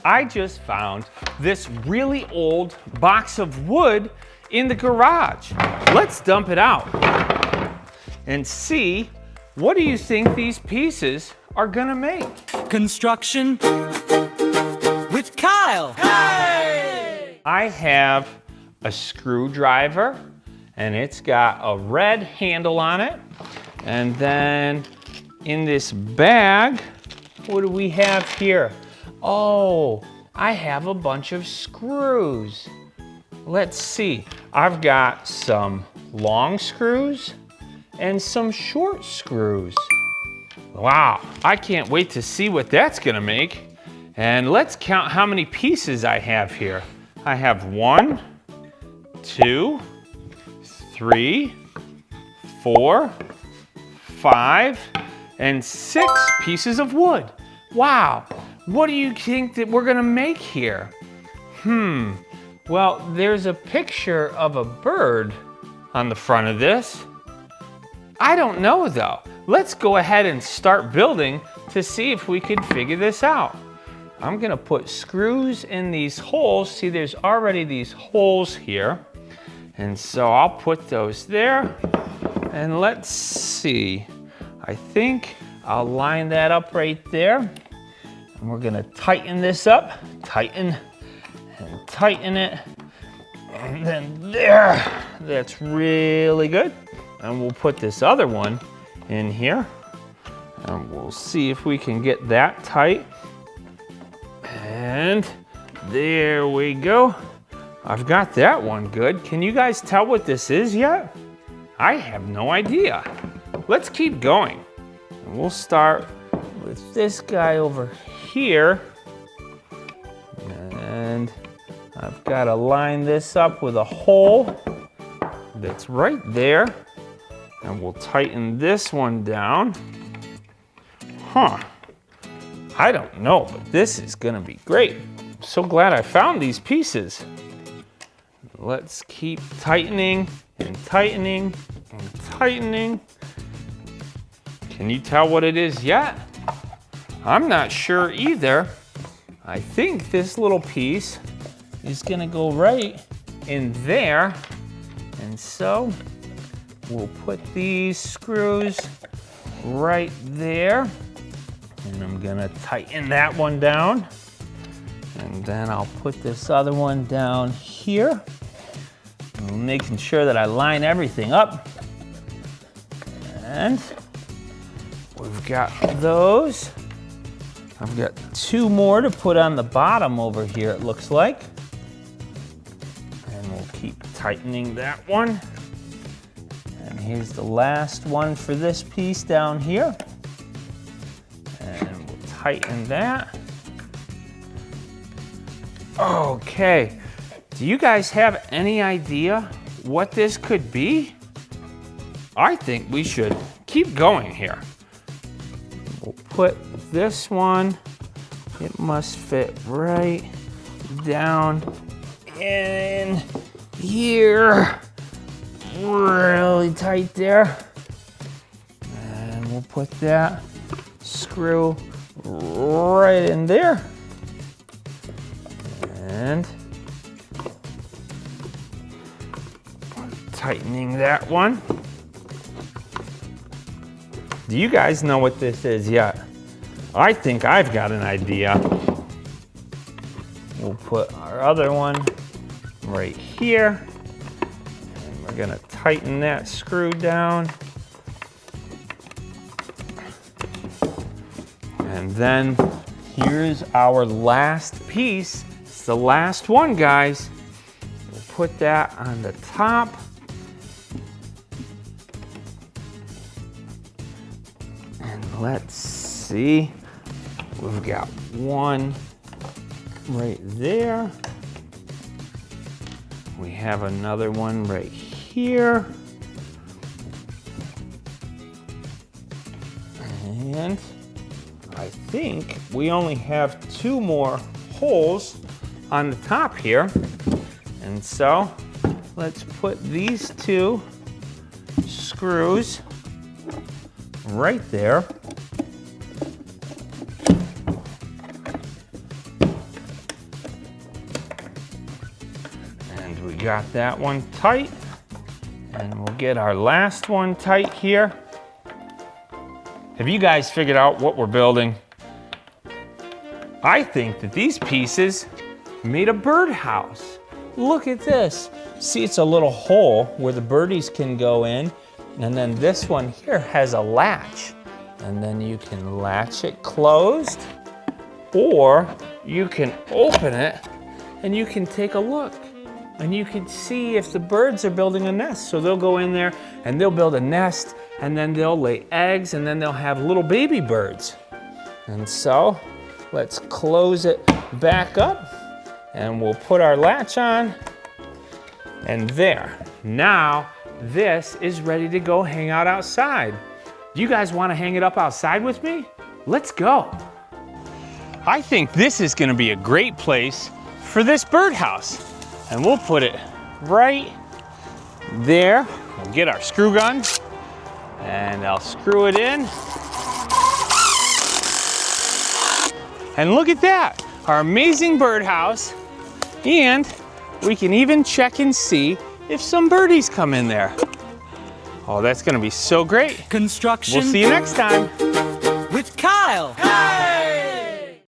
I just found this really old box of wood in the garage. Let's dump it out and see, what do you think these pieces are gonna make? Construction with Kyle. Hey! I have a screwdriver, and it's got a red handle on it. And then in this bag, what do we have here? Oh, I have a bunch of screws. Let's see. I've got some long screws and some short screws. Wow, I can't wait to see what that's gonna make. And let's count how many pieces I have here. I have 1, 2, 3, 4, 5, and 6 pieces of wood. Wow, what do you think that we're gonna make here? Well, there's a picture of a bird on the front of this. I don't know though. Let's go ahead and start building to see if we can figure this out. I'm gonna put screws in these holes. See, there's already these holes here. And so I'll put those there. And let's see. I think I'll line that up right there. And we're gonna tighten this up. Tighten and tighten it. And then there. That's really good. And we'll put this other one in here. And we'll see if we can get that tight. And there we go. I've got that one good. Can you guys tell what this is yet? I have no idea. Let's keep going. And we'll start with this guy over here. And I've got to line this up with a hole that's right there. And we'll tighten this one down. I don't know, but this is gonna be great. I'm so glad I found these pieces. Let's keep tightening and tightening and tightening. Can you tell what it is yet? I'm not sure either. I think this little piece is gonna go right in there. And so we'll put these screws right there. And I'm gonna tighten that one down. And then I'll put this other one down here. And making sure that I line everything up. And we've got those. I've got 2 more to put on the bottom over here, it looks like. And we'll keep tightening that one. And here's the last one for this piece down here. And we'll tighten that. Okay, do you guys have any idea what this could be? I think we should keep going here. We'll put this one, it must fit right down in here. Really tight there. And we'll put that screw right in there. And tightening that one. Do you guys know what this is yet? I think I've got an idea. We'll put our other one right here. And we're gonna tighten that screw down. And then here's our last piece. It's the last one, guys. We'll put that on the top. And let's see. We've got one right there. We have another one right here. And I think we only have 2 more holes on the top here. And so let's put these 2 screws right there. And we got that one tight. And we'll get our last one tight here. Have you guys figured out what we're building? I think that these pieces made a birdhouse. Look at this. See, it's a little hole where the birdies can go in. And then this one here has a latch. And then you can latch it closed, or you can open it and you can take a look. And you can see if the birds are building a nest. So they'll go in there and they'll build a nest, and then they'll lay eggs, and then they'll have little baby birds. And so let's close it back up, and we'll put our latch on, and there. Now this is ready to go hang out outside. Do you guys want to hang it up outside with me? Let's go. I think this is going to be a great place for this birdhouse. And we'll put it right there. We'll get our screw gun, and I'll screw it in. And look at that, our amazing birdhouse. And we can even check and see if some birdies come in there. Oh, that's gonna be so great. Construction We'll see you next time. with Kyle.